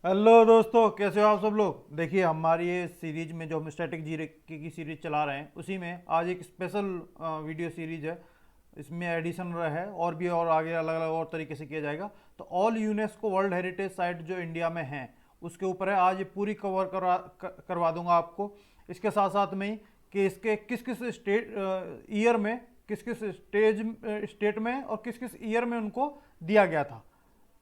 Hello दोस्तों, कैसे हो आप सब लोग। देखिए, हमारी ये सीरीज में जो हम स्टैटिक जी की सीरीज चला रहे हैं, उसी में आज एक स्पेशल वीडियो सीरीज है। इसमें एडिशन है और भी, और आगे अलग अलग और तरीके से किया जाएगा। तो all UNESCO world heritage site जो इंडिया में हैं उसके ऊपर है। आज ये पूरी कवर करवा दूंगा आपको। इसके साथ साथ में ही कि इसके किस किस स्टेट ईयर में, किस किस स्टेट में और किस किस ईयर में उनको दिया गया था,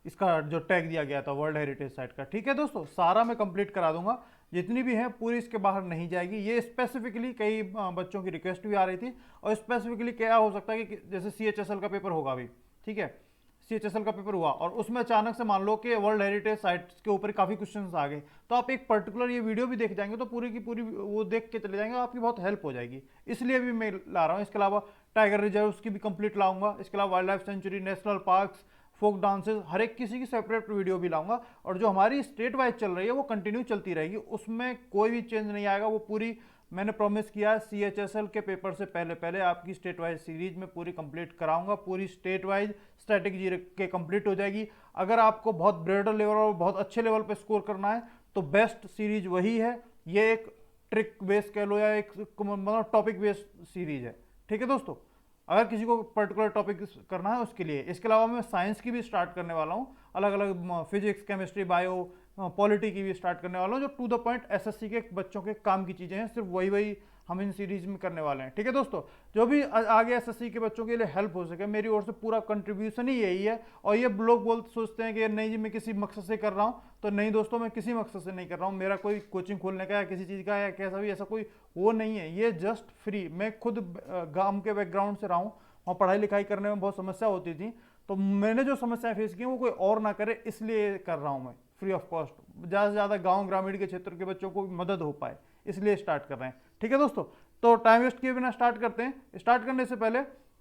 इसका जो टैग दिया गया था वर्ल्ड हेरिटेज साइट का। ठीक है दोस्तों, सारा मैं कंप्लीट करा दूंगा। जितनी भी है पूरी इसके बाहर नहीं जाएगी। ये स्पेसिफिकली कई बच्चों की रिक्वेस्ट भी आ रही थी। और स्पेसिफिकली क्या हो सकता है कि जैसे CHSL का पेपर होगा अभी, ठीक है, CHSL का पेपर हुआ और उसमें अचानक से मान लो कि वर्ल्ड हेरिटेज साइट्स के ऊपर काफ़ी क्वेश्चंस आ गए, तो आप एक पर्टिकुलर ये वीडियो भी देख जाएंगे तो पूरी की पूरी वो देख के चले जाएंगे, आपकी बहुत हेल्प हो जाएगी। इसलिए भी मैं ला रहा हूँ। इसके अलावा टाइगर रिजर्व की भी कंप्लीट लाऊंगा। इसके अलावा wild life sanctuary, national parks, folk dances, हर एक किसी की सेपरेट वीडियो भी लाऊंगा। और जो हमारी स्टेट वाइज चल रही है वो कंटिन्यू चलती रहेगी, उसमें कोई भी चेंज नहीं आएगा। वो पूरी मैंने प्रॉमिस किया है, CHSL के पेपर से पहले पहले आपकी स्टेट वाइज सीरीज में पूरी कंप्लीट कराऊंगा। पूरी स्टेट वाइज स्ट्रैटेजी के कंप्लीट हो जाएगी। अगर आपको बहुत ब्रेडर लेवल और बहुत अच्छे लेवल पे स्कोर करना है तो बेस्ट सीरीज वही है। ये एक ट्रिक बेस्ड कह लो या एक मतलब टॉपिक बेस्ड सीरीज है। ठीक है दोस्तों, अगर किसी को पर्टिकुलर टॉपिक करना है उसके लिए। इसके अलावा मैं साइंस की भी स्टार्ट करने वाला हूँ, अलग अलग फिजिक्स, केमिस्ट्री, बायो, पॉलिटी की भी स्टार्ट करने वाला हूँ, जो टू द पॉइंट SSC के बच्चों के काम की चीज़ें हैं। सिर्फ वही वही हम इन सीरीज में करने वाले हैं। ठीक है दोस्तों, जो भी आगे SSC के बच्चों के लिए हेल्प हो सके, मेरी ओर से पूरा कंट्रीब्यूशन ही यही है। और ये लोग सोचते हैं कि नहीं जी मैं किसी मकसद से कर रहा हूँ, तो नहीं दोस्तों, मैं किसी मकसद से नहीं कर रहा हूँ। मेरा कोई कोचिंग खोलने का या किसी चीज़ का या कैसा भी ऐसा कोई वो नहीं है। ये जस्ट फ्री। मैं खुद गांव के बैकग्राउंड से रहा हूँ, वहाँ पढ़ाई लिखाई करने में बहुत समस्या होती थी, तो मैंने जो समस्याएं फेस की वो कोई और ना करे, इसलिए कर रहा हूँ मैं फ्री ऑफ कॉस्ट। ज़्यादा से ज़्यादा गांव ग्रामीण के क्षेत्र के बच्चों को मदद हो पाए, इसलिए स्टार्ट कर रहे हैं। ठीक है दोस्तों, तो टाइम वेस्ट किए बिना स्टार्ट करते हैं। स्टार्ट करने से पहले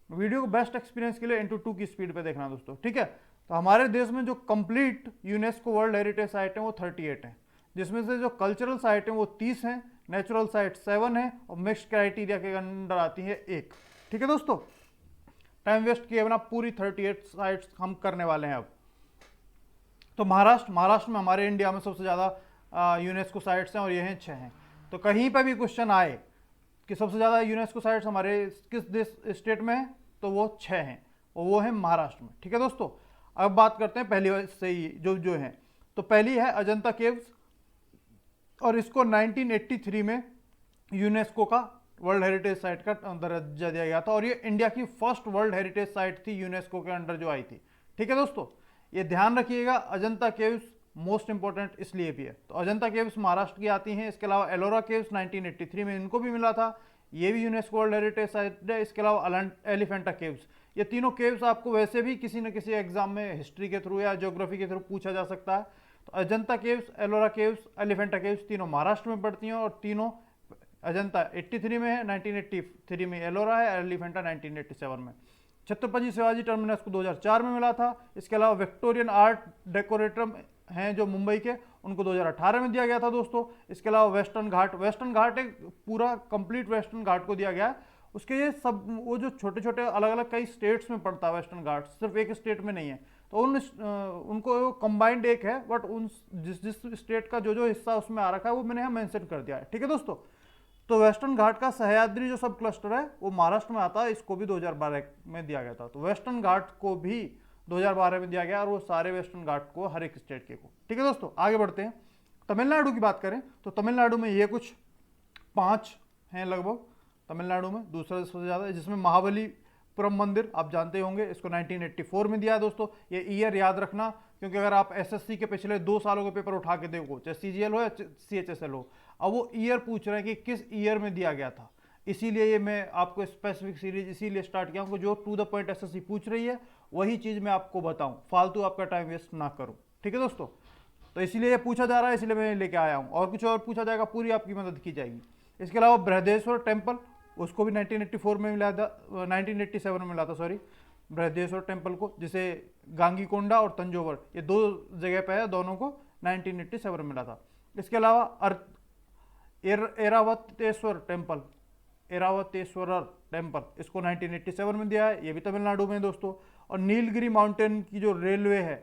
वीडियो को बेस्ट एक्सपीरियंस के लिए × 2 की स्पीड पे देखना दोस्तों। ठीक है, तो हमारे देश में जो complete UNESCO world heritage site है वो 38 है, जिसमें से जो कल्चरल साइट है वो 30 है, नेचुरल साइट 7 है और मिक्स क्राइटेरिया के अंडर आती है 1। ठीक है दोस्तों, टाइम वेस्ट किए बिना पूरी 38 साइट्स हम करने वाले हैं अब। तो महाराष्ट्र में हमारे इंडिया में सबसे ज़्यादा यूनेस्को साइट्स हैं और ये हैं 6 हैं। तो कहीं पर भी क्वेश्चन आए कि सबसे ज़्यादा यूनेस्को साइट्स हमारे किस देश स्टेट में है, तो वो 6 हैं और वो है महाराष्ट्र में। ठीक है दोस्तों, अब बात करते हैं पहली से ही जो जो हैं। तो पहली है अजंता केव्स, और इसको 1983 में यूनेस्को का वर्ल्ड हेरिटेज साइट का दर्जा दिया गया था, और ये इंडिया की फर्स्ट वर्ल्ड हेरिटेज साइट थी यूनेस्को के अंडर जो आई थी। ठीक है दोस्तों, ये ध्यान रखिएगा। अजंता केव्स मोस्ट इंपॉर्टेंट इसलिए भी है। तो अजंता केव्स महाराष्ट्र की आती हैं। इसके अलावा एलोरा केव्स 1983 में इनको भी मिला था, ये भी यूनेस्को वर्ल्ड हेरिटेज साइट है। इसके अलावा एलिफेंटा केव्स, ये तीनों केव्स आपको वैसे भी किसी न किसी एग्जाम में हिस्ट्री के थ्रू या ज्योग्राफी के थ्रू पूछा जा सकता है। तो Ajanta caves, Ellora caves, Elephanta caves तीनों महाराष्ट्र में पड़ती हैं, और तीनों अजंता 83 में है, 1983 में एलोरा है, एलिफेंटा 1987 में। छत्रपति शिवाजी टर्मिनस को 2004 में मिला था। इसके अलावा विक्टोरियन आर्ट डेकोरेटर हैं जो मुंबई के, उनको 2018 में दिया गया था दोस्तों। इसके अलावा वेस्टर्न घाट एक पूरा कंप्लीट वेस्टर्न घाट को दिया गया है। उसके ये सब वो जो छोटे छोटे अलग अलग कई स्टेट्स में पड़ता है वेस्टर्न घाट, सिर्फ एक स्टेट में नहीं है, तो उनको कंबाइंड एक है, बट उन जिस स्टेट का जो हिस्सा उसमें आ रखा है वो मैंने यहाँ मेंशन कर दिया है। ठीक है दोस्तों, तो वेस्टर्न घाट का सह्याद्री जो सब क्लस्टर है वो महाराष्ट्र में आता है, इसको भी 2012 में दिया गया था। तो वेस्टर्न घाट को भी 2012 में दिया गया, और वो सारे वेस्टर्न घाट को हर एक स्टेट के को। ठीक है दोस्तों, आगे बढ़ते हैं। तमिलनाडु की बात करें तो तमिलनाडु में ये कुछ 5 हैं लगभग तमिलनाडु में, दूसरा सबसे ज़्यादा है, जिसमें महाबलीपुरम मंदिर आप जानते होंगे, इसको 1984 में दिया है दोस्तों। ये ईयर याद रखना, क्योंकि अगर आप SSC के पिछले 2 सालों के पेपर उठा के देखो, चाहे CGL हो या CHSL हो, अब वो ईयर पूछ रहे हैं कि किस ईयर में दिया गया था। इसीलिए ये मैं आपको स्पेसिफिक सीरीज इसीलिए स्टार्ट किया हूँ, जो टू द पॉइंट SSC पूछ रही है वही चीज़ मैं आपको बताऊँ, फालतू आपका टाइम वेस्ट ना करूँ। ठीक है दोस्तों, तो इसीलिए ये पूछा जा रहा है, इसलिए मैं लेके आया हूँ, और कुछ और पूछा जाएगा पूरी आपकी मदद की जाएगी। इसके अलावा बृहदेश्वर टेम्पल, उसको भी 1984 में मिला था, 1987 में मिला था सॉरी, बृहदेश्वर टेम्पल को, जिसे गांगीकोंडा और तंजोवर ये 2 जगह पे है, दोनों को 1987 में मिला था। इसके अलावा एरावतेश्वर टेम्पल, एरावतेश्वरर टेम्पल, इसको 1987 में दिया है, ये भी तमिलनाडु में दोस्तों। और नीलगिरी माउंटेन की जो रेलवे है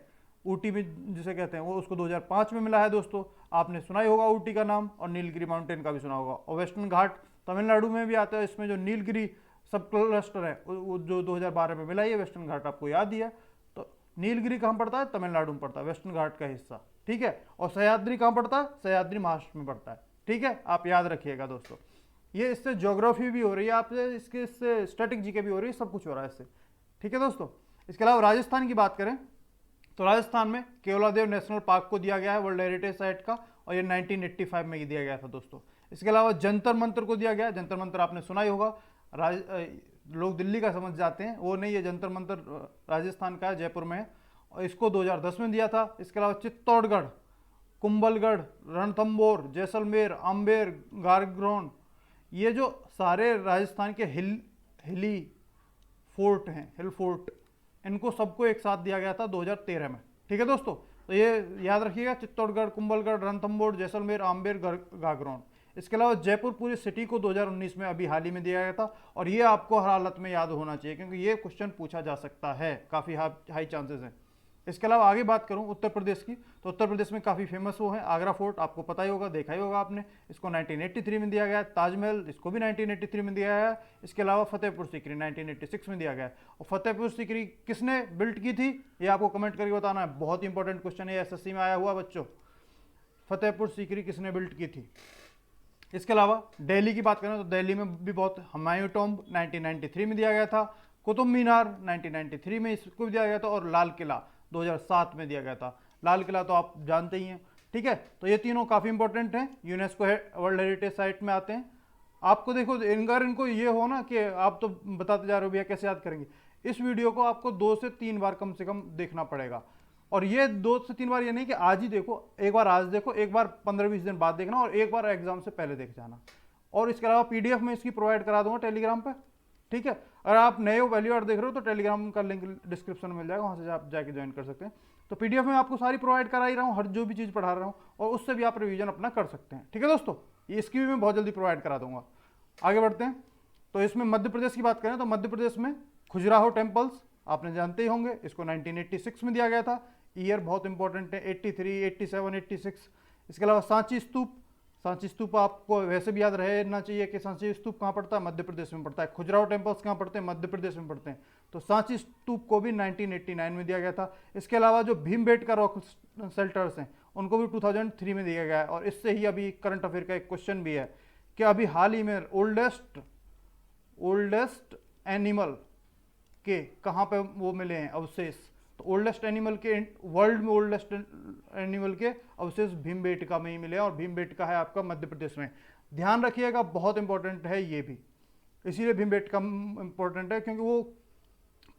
ऊटी में जिसे कहते हैं वो उसको 2005 में मिला है दोस्तों। आपने सुना ही होगा ऊटी का नाम, और नीलगिरी माउंटेन का भी सुना होगा। और वेस्टर्न घाट तमिलनाडु में भी आता है। इसमें जो नीलगिरी सब क्लस्टर है वो जो 2012 में मिला, ये वेस्टर्न घाट आपको याद ही है। तो नीलगिरी कहाँ पड़ता है? तमिलनाडु में पड़ता है, वेस्टर्न घाट का हिस्सा, ठीक है। और सह्याद्री कहाँ पड़ता है? सह्याद्री महाराष्ट्र में पड़ता है, ठीक है। आप याद रखिएगा दोस्तों। ये इससे ज्योग्राफी भी हो रही है आपसे, इससे स्टैटिक जीके भी हो रही है, सब कुछ हो रहा है इससे, ठीक है दोस्तों। इसके अलावा राजस्थान की बात करें तो राजस्थान में केवलादेव नेशनल पार्क को दिया गया है वर्ल्ड हेरिटेज साइट का, और ये 1985 में ही दिया गया था दोस्तों। इसके अलावा जंतर मंतर को दिया गया है। जंतर मंतर आपने सुना ही होगा, लोग दिल्ली का समझ जाते हैं, वो नहीं है। जंतर मंतर राजस्थान का है, जयपुर में है, और इसको 2010 में दिया था। इसके अलावा चित्तौड़गढ़, कुंभलगढ़, रणथंबोर, जैसलमेर, आम्बेर, गारग्रोन, ये जो सारे राजस्थान के हिली फोर्ट हैं, हिल फोर्ट, इनको सबको एक साथ दिया गया था 2013 में, ठीक है दोस्तों। तो ये याद रखिएगा, चित्तौड़गढ़, कुंभलगढ़, रणथंबोर, जैसलमेर, आम्बेर, गागरोन। इसके अलावा जयपुर पूरी सिटी को 2019 में अभी हाल ही में दिया गया था, और ये आपको हर हालत में याद होना चाहिए क्योंकि ये क्वेश्चन पूछा जा सकता है, काफ़ी हाई चांसेस हैं। इसके अलावा आगे बात करूं उत्तर प्रदेश की, तो उत्तर प्रदेश में काफ़ी फेमस वो है आगरा फोर्ट, आपको पता ही होगा, देखा ही होगा आपने। इसको 1983 में दिया गया है। ताजमहल, इसको भी 1983 में दिया गया है। इसके अलावा फतेहपुर सीकरी 1986 में दिया गया है। और फतेहपुर सीकरी किसने बिल्ट की थी, ये आपको कमेंट करके बताना है, बहुत इंपॉर्टेंट क्वेश्चन है, एसएससी में आया हुआ बच्चों। फतेहपुर सीकरी किसने बिल्ट की थी। इसके अलावा दिल्ली की बात करें तो दिल्ली में भी बहुत, हुमायूं टॉम्ब 1993 में दिया गया था। कुतुब मीनार 1993 में इसको भी दिया गया था। और लाल किला 2007 में दिया गया था। लाल किला तो आप जानते ही हैं, ठीक है। तो ये तीनों काफ़ी इंपॉर्टेंट हैं, यूनेस्को वर्ल्ड हेरिटेज साइट में आते हैं। आपको देखो इनको ये हो ना कि आप तो बताते जा रहे हो भैया कैसे याद करेंगे, इस वीडियो को आपको 2 से 3 बार कम से कम देखना पड़ेगा। और ये 2 से 3 बार ये नहीं कि आज ही देखो, एक बार आज देखो, एक बार 15-20 दिन बाद देखना, और एक बार एग्जाम से पहले देख जाना। और इसके अलावा पीडीएफ में इसकी प्रोवाइड करा दूंगा टेलीग्राम पर, ठीक है। अगर आप नए हो, पहली बार देख रहे हो, तो टेलीग्राम का लिंक डिस्क्रिप्शन में मिल जाएगा, वहाँ से आप जाके ज्वाइन कर सकते हैं। तो पीडीएफ में आपको सारी प्रोवाइड करा ही रहा हूँ, हर जो भी चीज़ पढ़ा रहा हूँ, और उससे भी आप रिवीजन अपना कर सकते हैं, ठीक है दोस्तों। ये इसकी भी मैं बहुत जल्दी प्रोवाइड करा दूंगा। आगे बढ़ते हैं, तो इसमें मध्य प्रदेश की बात करें तो मध्य प्रदेश में खजुराहो टेम्पल्स आपने जानते ही होंगे, इसको 1986 में दिया गया था। ईयर बहुत इंपॉर्टेंट है, 83, 87, 86। इसके अलावा सांची स्तूप, सांची स्तूप आपको वैसे भी याद रहना चाहिए कि सांची स्तूप कहाँ पड़ता है, मध्य प्रदेश में पड़ता है। खजुराहो टेम्पल्स कहाँ पड़ते हैं, मध्य प्रदेश में पड़ते हैं। तो सांची स्तूप को भी 1989 में दिया गया था। इसके अलावा जो भीमबेटका रॉक शेल्टर्स हैं उनको भी 2003 में दिया गया है। और इससे ही अभी करंट अफेयर का एक क्वेश्चन भी है कि अभी हाल ही में ओल्डेस्ट एनिमल के कहाँ पे वो मिले हैं अवशेष। तो ओल्डेस्ट एनिमल के, वर्ल्ड में ओल्डेस्ट एनिमल के अवशेष भीमबेटका में ही मिले हैं, और भीमबेटका है आपका मध्य प्रदेश में। ध्यान रखिएगा, बहुत इंपॉर्टेंट है ये भी, इसीलिए भीमबेटका इंपॉर्टेंट है क्योंकि वो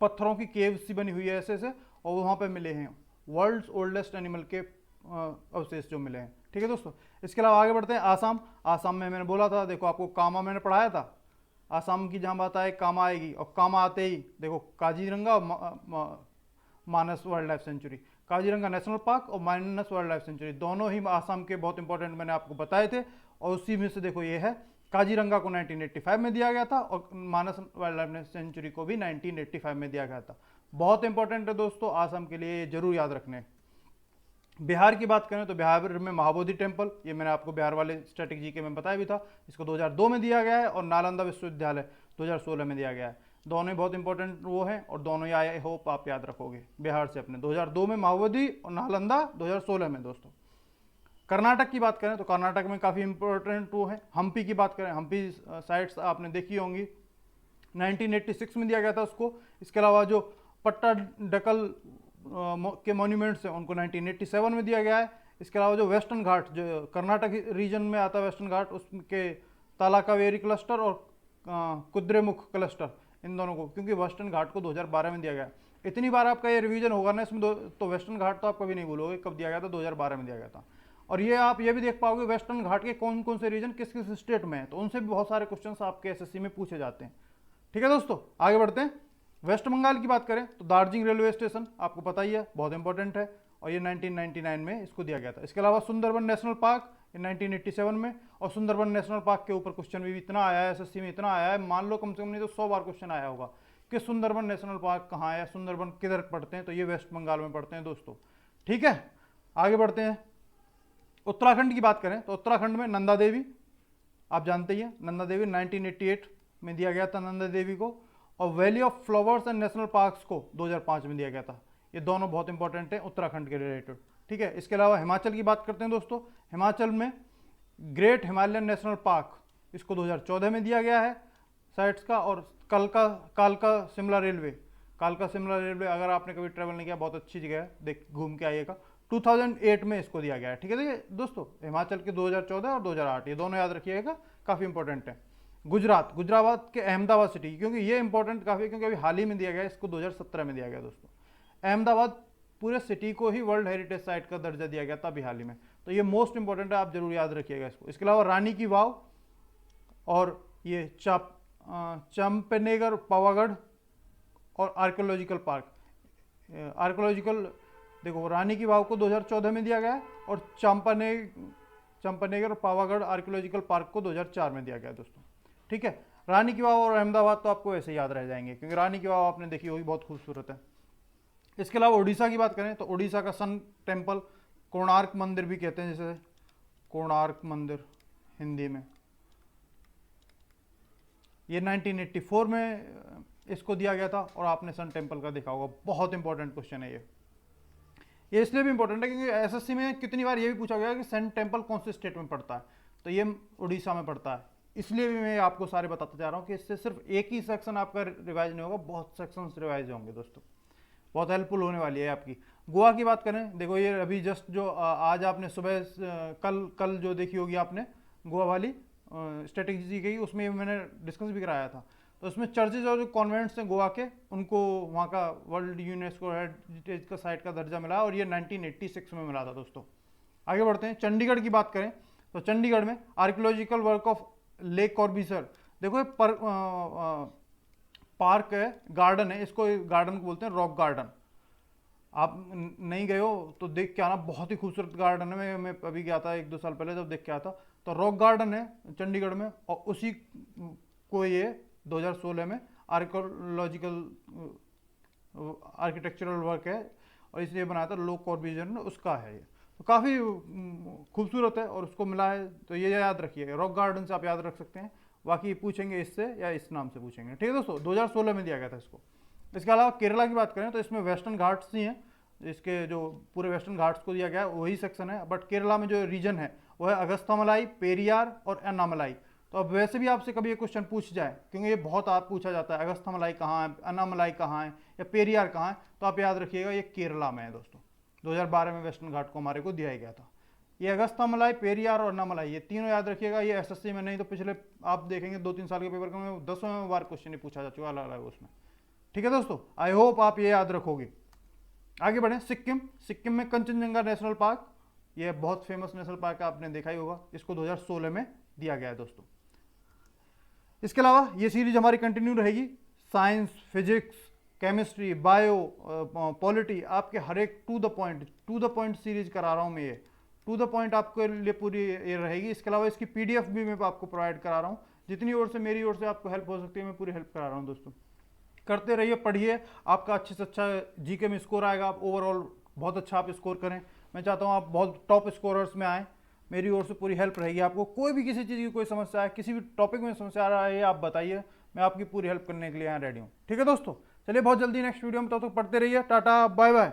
पत्थरों की केव सी बनी हुई है ऐसे से, और वहाँ पे मिले हैं वर्ल्ड्स ओल्डेस्ट एनिमल के अवशेष जो मिले हैं, ठीक है दोस्तों। इसके अलावा आगे बढ़ते हैं आसाम। आसाम में मैंने बोला था, देखो आपको कामा मैंने पढ़ाया था, आसाम की जहाँ बात आए कामा आएगी, और कामा आते ही देखो काजीरंगा और Manas wild life sanctuary, Kaziranga national park और मानस वाइल्ड लाइफ सेंचुरी दोनों ही आसाम के बहुत इंपॉर्टेंट मैंने आपको बताए थे। और उसी में से देखो ये है, काजीरंगा को 1985 में दिया गया था, और मानस वाइल्ड लाइफ सेंचुरी को भी 1985 में दिया गया था। बहुत इंपॉर्टेंट है दोस्तों आसाम के लिए, जरूर याद रखने। बिहार की बात करें तो बिहार में महाबोधि टेम्पल, ये मैंने आपको बिहार वाले स्टैटिक जीके में बताया भी था, इसको 2002 में दिया गया है। और नालंदा विश्वविद्यालय 2016 में दिया गया है। दोनों ही बहुत इंपॉर्टेंट वो हैं, और दोनों ही आई होप आप याद रखोगे बिहार से अपने, 2002 में महाबोधि और नालंदा 2016 में दोस्तों। कर्नाटक की बात करें तो कर्नाटक में काफ़ी इंपॉर्टेंट वो है। हम्पी की बात करें, हम्पी साइट्स आपने देखी होंगी, 1986 में दिया गया था उसको। इसके अलावा जो पट्टाडकल के मॉन्यूमेंट्स हैं उनको 1987 में दिया गया है। इसके अलावा जो वेस्टर्न घाट, जो कर्नाटक रीजन में आता है वेस्टर्न घाट, उसके तालाकावेरी क्लस्टर और कुद्रेमुख क्लस्टर, इन दोनों को, क्योंकि वेस्टर्न घाट को 2012 में दिया गया। इतनी बार आपका ये रिवीजन होगा ना इसमें तो वेस्टर्न घाट तो आप कभी नहीं भूलोगे कब दिया गया था, 2012 में दिया गया था। और ये आप ये भी देख पाओगे वेस्टर्न घाट के कौन कौन से रीजन किस किस स्टेट में है, तो उनसे भी बहुत सारे क्वेश्चंस आपके एसएससी में पूछे जाते हैं, ठीक है दोस्तों। आगे बढ़ते हैं, वेस्ट बंगाल की बात करें तो दार्जिलिंग रेलवे स्टेशन आपको पता ही है, बहुत इंपॉर्टेंट है, और ये 1999 में इसको दिया गया था। इसके अलावा सुंदरबन नेशनल पार्क 1987 में, और सुंदरबन नेशनल पार्क के ऊपर क्वेश्चन भी इतना आया है एसएससी में, इतना आया है, मान लो कम से कम नहीं तो 100 बार क्वेश्चन आया होगा कि सुंदरबन नेशनल पार्क कहाँ है, सुंदरबन किधर पड़ते हैं, तो ये वेस्ट बंगाल में पड़ते हैं दोस्तों, ठीक है, आगे बढ़ते हैं। उत्तराखंड की बात करें तो उत्तराखंड में नंदा देवी, आप जानते ही हैं नंदा देवी 1988 में दिया गया था नंदा देवी को, और valley of flowers and national parks को 2005 में दिया गया था। ये दोनों बहुत इंपॉर्टेंट हैं उत्तराखंड के रिलेटेड। ठीक है, इसके अलावा हिमाचल की बात करते हैं दोस्तों। हिमाचल में ग्रेट हिमालयन नेशनल पार्क, इसको 2014 में दिया गया है साइट्स का। और कालका शिमला रेलवे, कालका शिमला रेलवे अगर आपने कभी ट्रैवल नहीं किया, बहुत अच्छी जगह है, देख घूम के आइएगा। 2008 में इसको दिया गया है। ठीक है, देखिए दोस्तों, हिमाचल के 2014 और 2008 ये दोनों याद रखिएगा, काफ़ी इंपॉर्टेंट है। गुजरात के अहमदाबाद सिटी, क्योंकि ये इंपॉर्टेंट काफ़ी, क्योंकि अभी हाल ही में दिया गया, इसको 2017 में दिया गया दोस्तों। अहमदाबाद पूरे सिटी को ही वर्ल्ड हेरिटेज साइट का दर्जा दिया गया था अभी हाल ही में, तो ये मोस्ट इंपॉर्टेंट है, आप जरूर याद रखिएगा इसको। इसके अलावा रानी की वाव और ये चंपनेगर पावागढ़ और आर्कियोलॉजिकल पार्क। आर्कियोलॉजिकल देखो, रानी की वाव को 2014 में दिया गया है, और चंपनेगर और पावागढ़ आर्कियोलॉजिकल पार्क को 2004 में दिया गया है दोस्तों। ठीक है, रानी की वाव और अहमदाबाद तो आपको ऐसे याद रह जाएंगे, क्योंकि रानी की वाव आपने देखी होगी, बहुत खूबसूरत है। इसके अलावा उड़ीसा की बात करें तो उड़ीसा का सन टेम्पल, कोणार्क मंदिर भी कहते हैं, जैसे कोणार्क मंदिर हिंदी में, ये 1984 में इसको दिया गया था। और आपने सन टेम्पल का देखा होगा, बहुत इंपॉर्टेंट क्वेश्चन है ये इसलिए भी इंपॉर्टेंट है क्योंकि एसएससी में कितनी बार ये भी पूछा गया कि सन टेम्पल कौन से स्टेट में पड़ता है, तो ये उड़ीसा में पड़ता है। इसलिए भी मैं आपको सारे बताता जा रहा हूँ कि इससे सिर्फ एक ही सेक्शन आपका रिवाइज नहीं होगा, बहुत सेक्शंस रिवाइज होंगे दोस्तों, बहुत हेल्पफुल होने वाली है आपकी। गोवा की बात करें, देखो ये अभी जस्ट जो आज आपने सुबह कल जो देखी होगी आपने गोवा वाली स्ट्रेटेजी गई, उसमें मैंने डिस्कस भी कराया था। तो उसमें चर्चेज और जो कॉन्वेंट्स हैं गोवा के, उनको वहाँ का वर्ल्ड यूनेस्को हेरिटेज का साइट का दर्जा मिला, और ये 1986 में मिला था दोस्तों। आगे बढ़ते हैं, चंडीगढ़ की बात करें तो चंडीगढ़ में आर्कियोलॉजिकल वर्क ऑफ लेक कॉर्बिसर, देखो ये पार्क है, गार्डन है, इसको गार्डन को बोलते हैं रॉक गार्डन। आप नहीं गए हो तो देख के आना, बहुत ही खूबसूरत गार्डन है। मैं अभी गया था 1-2 साल पहले, जब देख के आया था। तो रॉक गार्डन है चंडीगढ़ में, और उसी को ये 2016 में आर्कियोलॉजिकल आर्किटेक्चरल वर्क है, और इसलिए बनाया था लो कॉर्बिसर ने, उसका है ये। तो काफ़ी खूबसूरत है और उसको मिला है, तो ये याद रखिएगा, रॉक गार्डन से आप याद रख सकते हैं। बाकी पूछेंगे इससे या इस नाम से पूछेंगे। ठीक है दोस्तों, 2016 में दिया गया था इसको। इसके अलावा केरला की बात करें तो इसमें वेस्टर्न घाट्स ही हैं, इसके जो पूरे वेस्टर्न घाट्स को दिया गया है वही सेक्शन है। बट केरला में जो रीजन है वो है अगस्थामलाई, पेरियार और अन्नामलाई। तो अब वैसे भी आपसे कभी ये क्वेश्चन पूछ जाए, क्योंकि ये बहुत आप पूछा जाता है, अगस्थामलाई कहाँ है, अन्नामलाई कहाँ है, या पेरियार कहाँ है, तो आप याद रखिएगा ये केरला में है दोस्तों। 2012 में वेस्टर्न घाट को हमारे को दिया गया था। ये अगस्थामलाई, पेरियार और अन्नामलाई, ये तीनों याद रखिएगा। ये एसएससी में नहीं तो पिछले आप देखेंगे 2-3 साल के पेपर में 10वें बार क्वेश्चन ही पूछा जा चुका अलग अलग उसमें। ठीक है दोस्तों, आई होप आप ये याद रखोगे। आगे बढ़े, सिक्किम में कंचनजंगा नेशनल पार्क, ये बहुत फेमस नेशनल पार्क है, आपने देखा ही होगा, इसको 2016 में दिया गया है दोस्तों। इसके अलावा ये सीरीज हमारी कंटिन्यू रहेगी, science, physics, chemistry, bio, polity, आपके हर एक टू द पॉइंट सीरीज करा रहा हूँ मैं। ये टू द पॉइंट आपके लिए पूरी ये रहेगी। इसके अलावा इसकी पीडीएफ भी मैं आपको प्रोवाइड करा रहा हूँ, जितनी ओर से मेरी ओर से आपको हेल्प हो सकती है मैं पूरी हेल्प करा रहा हूँ दोस्तों। करते रहिए, पढ़िए, आपका अच्छे से अच्छा जीके में स्कोर आएगा, आप ओवरऑल बहुत अच्छा आप स्कोर करें। मैं चाहता हूँ आप बहुत टॉप स्कोरर्स में आएँ, मेरी ओर से पूरी हेल्प रहेगी आपको। कोई भी किसी चीज़ की कोई समस्या है, किसी भी टॉपिक में समस्या आ रहा है, आप बताइए, मैं आपकी पूरी हेल्प करने के लिए यहाँ रेडी हूँ। ठीक है दोस्तों, चलिए बहुत जल्दी नेक्स्ट वीडियो में, तब तक पढ़ते रहिए, टाटा बाय बाय।